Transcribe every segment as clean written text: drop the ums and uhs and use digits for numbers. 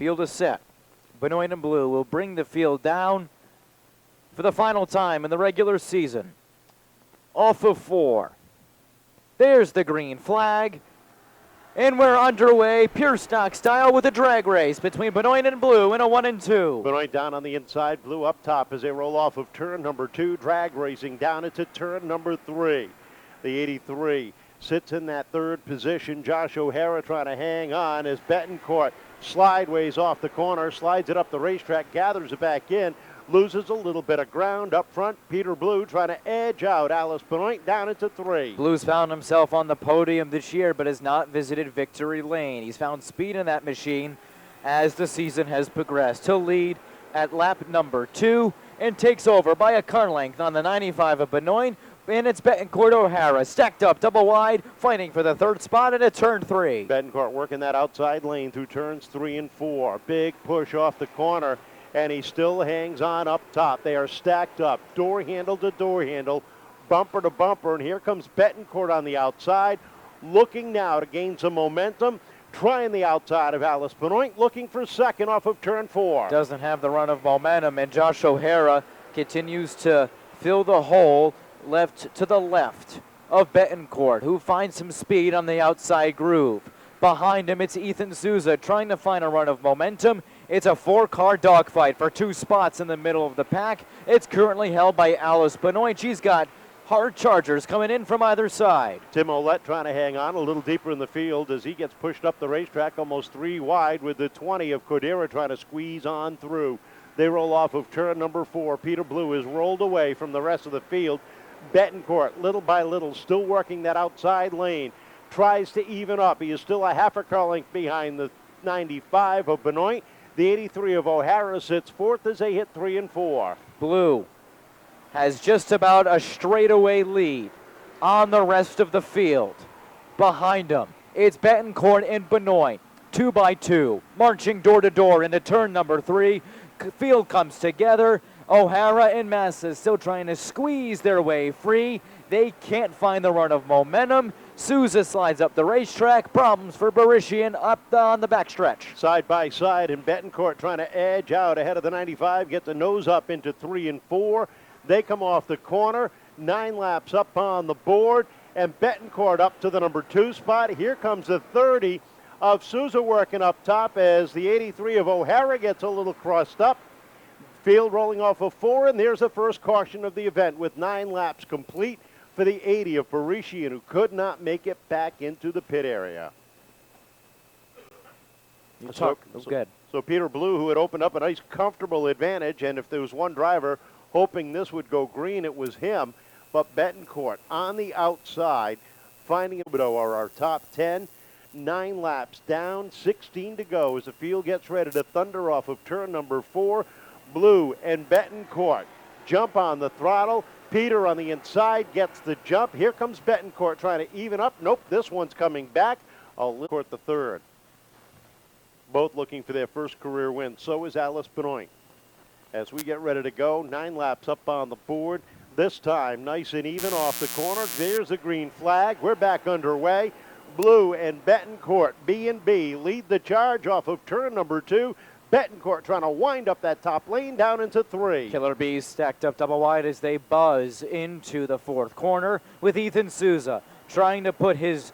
Field is set. Benoit and Blue will bring the field down for the final time in the regular season. Off of 4. There's the green flag. And we're underway, pure stock style, with a drag race between Benoit and Blue in a 1 and 2. Benoit down on the inside, Blue up top as they roll off of turn number 2. Drag racing down into turn number 3. The 83 sits in that third position. Josh O'Hara trying to hang on as Bettencourt slideways off the corner, slides it up the racetrack, gathers it back in, loses a little bit of ground up front. Peter Blue trying to edge out Alice Benoit down into 3. Blue's found himself on the podium this year, but has not visited victory lane. He's found speed in that machine as the season has progressed. He'll lead at lap number 2 and takes over by a car length on the 95 of Benoit. And it's Bettencourt O'Hara, stacked up double wide, fighting for the third spot into turn 3. Bettencourt working that outside lane through turns 3 and 4. Big push off the corner, and he still hangs on up top. They are stacked up, door handle to door handle, bumper to bumper, and here comes Bettencourt on the outside, looking now to gain some momentum, trying the outside of Alice Benoit, looking for second off of turn 4. Doesn't have the run of momentum, and Josh O'Hara continues to fill the hole left to the left of Bettencourt, who finds some speed on the outside groove. Behind him, it's Ethan Souza trying to find a run of momentum. It's a 4-car dogfight for 2 spots in the middle of the pack. It's currently held by Alice Benoit. She's got hard chargers coming in from either side. Tim Ouellette trying to hang on a little deeper in the field as he gets pushed up the racetrack almost 3 wide, with the 20 of Cordeira trying to squeeze on through. They roll off of turn number 4. Peter Blue is rolled away from the rest of the field. Bettencourt, little by little, still working that outside lane. Tries to even up. He is still a half a car length behind the 95 of Benoit. The 83 of O'Hara sits 4th as they hit 3 and 4. Blue has just about a straightaway lead on the rest of the field. Behind him, it's Bettencourt and Benoit, 2 by 2, marching door to door into turn number 3. Field comes together. O'Hara and Massa still trying to squeeze their way free. They can't find the run of momentum. Souza slides up the racetrack. Problems for Barishian up on the backstretch. Side by side, and Bettencourt trying to edge out ahead of the 95, gets a nose up into 3 and 4. They come off the corner, 9 laps up on the board, and Bettencourt up to the number 2 spot. Here comes the 30 of Souza working up top as the 83 of O'Hara gets a little crossed up. Field rolling off of 4, and there's the first caution of the event with 9 laps complete for the 80 of Barishian, who could not make it back into the pit area. So Peter Blue, who had opened up a nice comfortable advantage, and if there was one driver hoping this would go green, it was him. But Bettencourt on the outside, finding Robidoux are our top 10. 9 laps down, 16 to go as the field gets ready to thunder off of turn number 4. Blue and Bettencourt jump on the throttle. Peter on the inside gets the jump. Here comes Bettencourt trying to even up. Nope, this one's coming back. Court the third. Both looking for their first career win. So is Alice Benoit. As we get ready to go, 9 laps up on the board. This time, nice and even off the corner. There's the green flag. We're back underway. Blue and Bettencourt, B&B, lead the charge off of turn number 2. Bettencourt trying to wind up that top lane down into 3. Killer Bees stacked up double wide as they buzz into the 4th corner with Ethan Souza trying to put his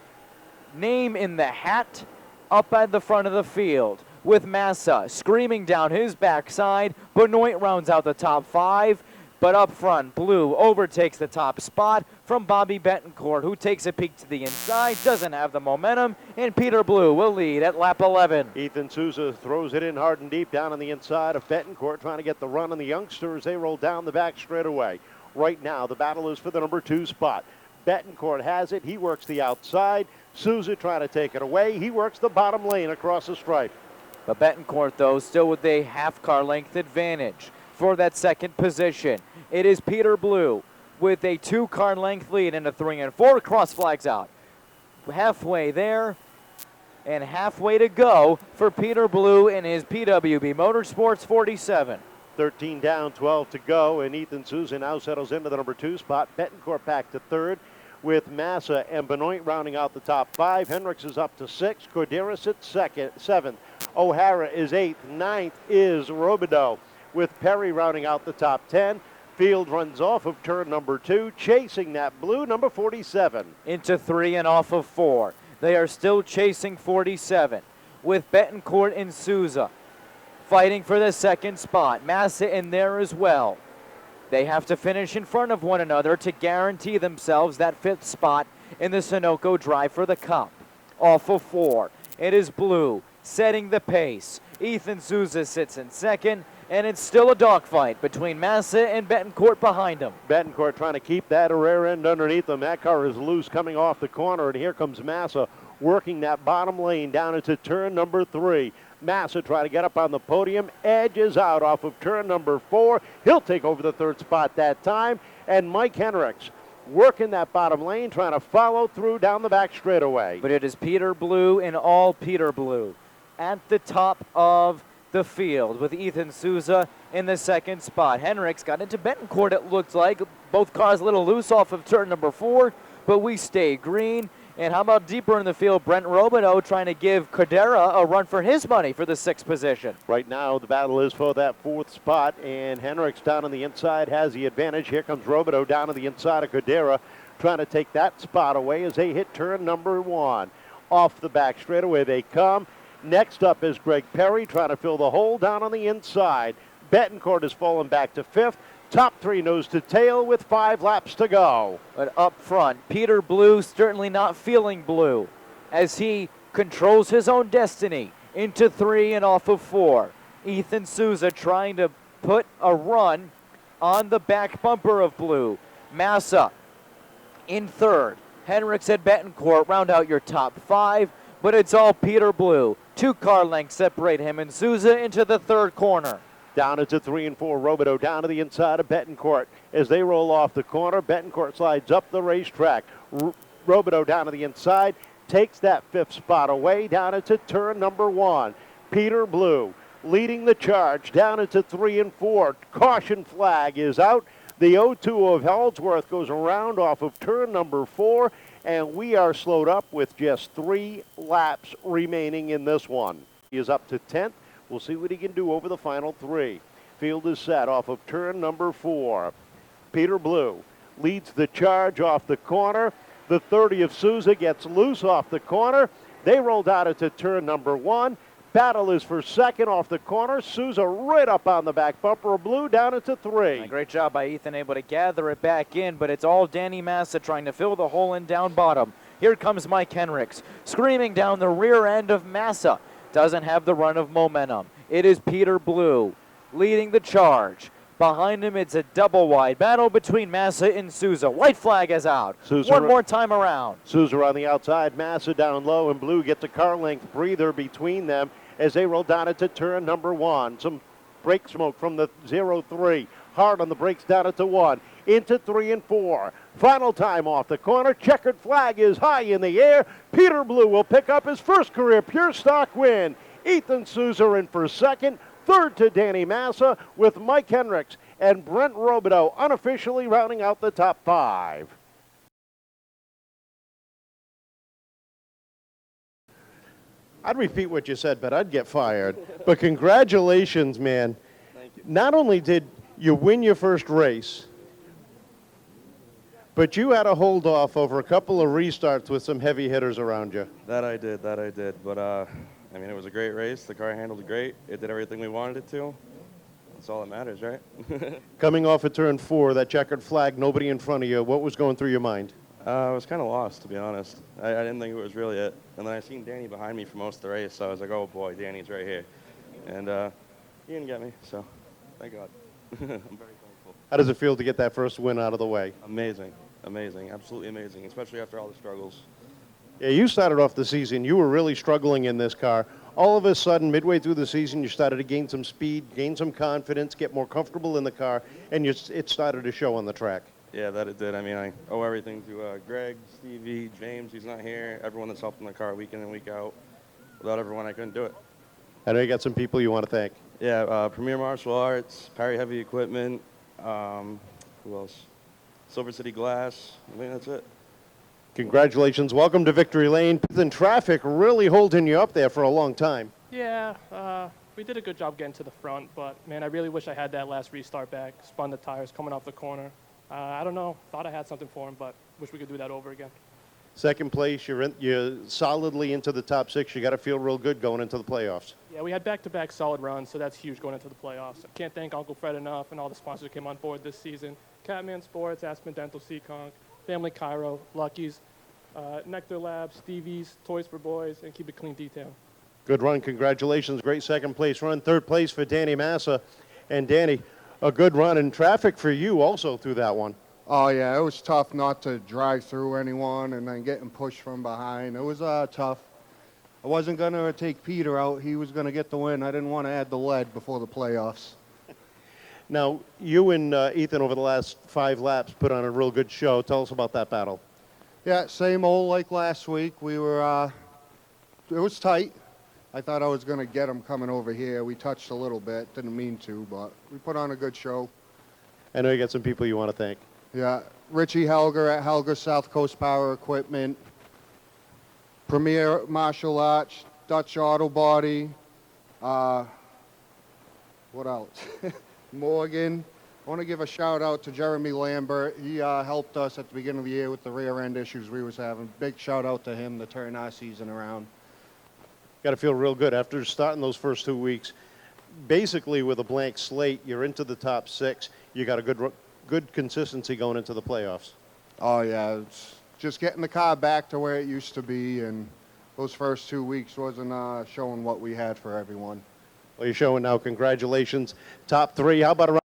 name in the hat up at the front of the field, with Massa screaming down his backside. Benoit rounds out the top 5, but up front, Blue overtakes the top spot from Bobby Bettencourt, who takes a peek to the inside, doesn't have the momentum, and Peter Blue will lead at lap 11. Ethan Souza throws it in hard and deep down on the inside of Bettencourt, trying to get the run on the youngsters. They roll down the back straight away. Right now, the battle is for the number 2 spot. Bettencourt has it. He works the outside. Souza trying to take it away. He works the bottom lane across the stripe. But Bettencourt, though, still with a half-car length advantage for that second position. It is Peter Blue with a 2-car length lead into 3 and 4. Cross flags out. Halfway there and halfway to go for Peter Blue in his PWB Motorsports 47. 13 down, 12 to go, and Ethan Souza now settles into the number 2 spot. Bettencourt back to 3rd with Massa and Benoit rounding out the top 5. Henriques is up to 6th. Cordeira sits 7th. O'Hara is 8th. 9th is Robidoux, with Perry rounding out the top 10. Field runs off of turn number 2, chasing that blue, number 47. Into 3 and off of 4. They are still chasing 47, with Bettencourt and Souza fighting for the second spot. Massa in there as well. They have to finish in front of one another to guarantee themselves that 5th spot in the Sunoco Drive for the Cup. Off of 4, it is Blue setting the pace. Ethan Souza sits in second, and it's still a dogfight between Massa and Bettencourt behind him. Bettencourt trying to keep that rear end underneath him. That car is loose coming off the corner, and here comes Massa working that bottom lane down into turn number 3. Massa trying to get up on the podium, edges out off of turn number 4. He'll take over the 3rd spot that time, and Mike Henriques working that bottom lane, trying to follow through down the back straightaway. But it is Peter Blue and all Peter Blue at the top of the field, with Ethan Souza in the 2nd spot. Henriques got into Bettencourt, it looked like. Both cars a little loose off of turn number 4, but we stay green. And how about deeper in the field, Brent Robidoux trying to give Cordeira a run for his money for the 6th position. Right now, the battle is for that 4th spot, and Henriques down on the inside has the advantage. Here comes Robidoux down to the inside of Cordeira, trying to take that spot away as they hit turn number 1. Off the back straightaway they come. Next up is Greg Perry trying to fill the hole down on the inside. Bettencourt has fallen back to 5th. Top 3 nose to tail with 5 laps to go. But up front, Peter Blue certainly not feeling blue as he controls his own destiny into 3 and off of 4. Ethan Souza trying to put a run on the back bumper of Blue. Massa in 3rd. Henriques and Bettencourt round out your top 5, but it's all Peter Blue. 2 car lengths separate him and Souza into the 3rd corner. Down into 3 and 4, Robidoux down to the inside of Bettencourt. As they roll off the corner, Bettencourt slides up the racetrack. Robidoux down to the inside, takes that 5th spot away down into turn number 1. Peter Blue leading the charge down into 3 and 4. Caution flag is out. The 0-2 of Holdsworth goes around off of turn number 4, and we are slowed up with just 3 laps remaining in this one. He is up to 10th. We'll see what he can do over the final 3. Field is set off of turn number 4. Peter Blue leads the charge off the corner. The 30 of Souza gets loose off the corner. They roll down into turn number 1. Battle is for 2nd off the corner. Souza right up on the back bumper of Blue down into 3. Great job by Ethan, able to gather it back in, but it's all Danny Massa trying to fill the hole in down bottom. Here comes Mike Henriques, screaming down the rear end of Massa. Doesn't have the run of momentum. It is Peter Blue leading the charge. Behind him, it's a double wide battle between Massa and Souza. White flag is out. Souza One more time around. Souza on the outside, Massa down low, and Blue gets a car length breather between them as they roll down into turn number 1. Some brake smoke from the 0-3. Hard on the brakes down into 1. Into 3 and 4. Final time off the corner. Checkered flag is high in the air. Peter Blue will pick up his first career pure stock win. Ethan Souza in for 2nd. 3rd to Danny Massa, with Mike Henriques and Brent Robidoux unofficially rounding out the top 5. I'd repeat what you said, but I'd get fired. But congratulations, man. Thank you. Not only did you win your first race, but you had to hold off over a couple of restarts with some heavy hitters around you. That I did. But, I mean, it was a great race. The car handled great. It did everything we wanted it to. That's all that matters, right? Coming off of turn 4, that checkered flag, nobody in front of you, what was going through your mind? I was kind of lost, to be honest. I didn't think it was really it. And then I seen Danny behind me for most of the race, so I was like, oh, boy, Danny's right here. And he didn't get me, so thank God. I'm very thankful. How does it feel to get that first win out of the way? Amazing. Absolutely amazing, especially after all the struggles. Yeah, you started off the season, you were really struggling in this car. All of a sudden, midway through the season, you started to gain some speed, gain some confidence, get more comfortable in the car, and it started to show on the track. Yeah, that it did. I mean, I owe everything to Greg, Stevie, James, who's not here, everyone that's helped in the car week in and week out. Without everyone, I couldn't do it. I know you got some people you want to thank. Yeah, Premier Martial Arts, Perry Heavy Equipment, who else? Silver City Glass. I think that's it. Congratulations. Welcome to Victory Lane. Then traffic really holding you up there for a long time. Yeah, we did a good job getting to the front, but man, I really wish I had that last restart back. Spun the tires coming off the corner. I don't know. Thought I had something for him, but wish we could do that over again. Second place, you're solidly into the top 6. You got to feel real good going into the playoffs. Yeah, we had back-to-back solid runs, so that's huge going into the playoffs. I can't thank Uncle Fred enough and all the sponsors who came on board this season. Catman Sports, Aspen Dental, Seekonk, Family Cairo, Lucky's, Nectar Labs, Stevie's, Toys for Boys, and Keep It Clean Detail. Good run. Congratulations. Great second place run. Third place for Danny Massa. And Danny, a good run in traffic for you also through that one. Oh, yeah, it was tough not to drive through anyone and then getting pushed from behind. It was tough. I wasn't going to take Peter out. He was going to get the win. I didn't want to add the lead before the playoffs. Now, you and Ethan over the last 5 laps put on a real good show. Tell us about that battle. Yeah, same old like last week. We were, it was tight. I thought I was going to get him coming over here. We touched a little bit. Didn't mean to, but we put on a good show. I know you got some people you want to thank. Yeah, Richie Helger at Helger South Coast Power Equipment, Premier Martial Arts, Dutch Auto Body, what else? Morgan. I want to give a shout out to Jeremy Lambert. He helped us at the beginning of the year with the rear end issues we was having. Big shout out to him to turn our season around. Got to feel real good after starting those first 2 weeks. Basically, with a blank slate, you're into the top 6. You got a good consistency going into the playoffs. Oh, yeah. It's just getting the car back to where it used to be, and those first 2 weeks wasn't showing what we had for everyone. Well, you're showing now. Congratulations. Top 3. How about around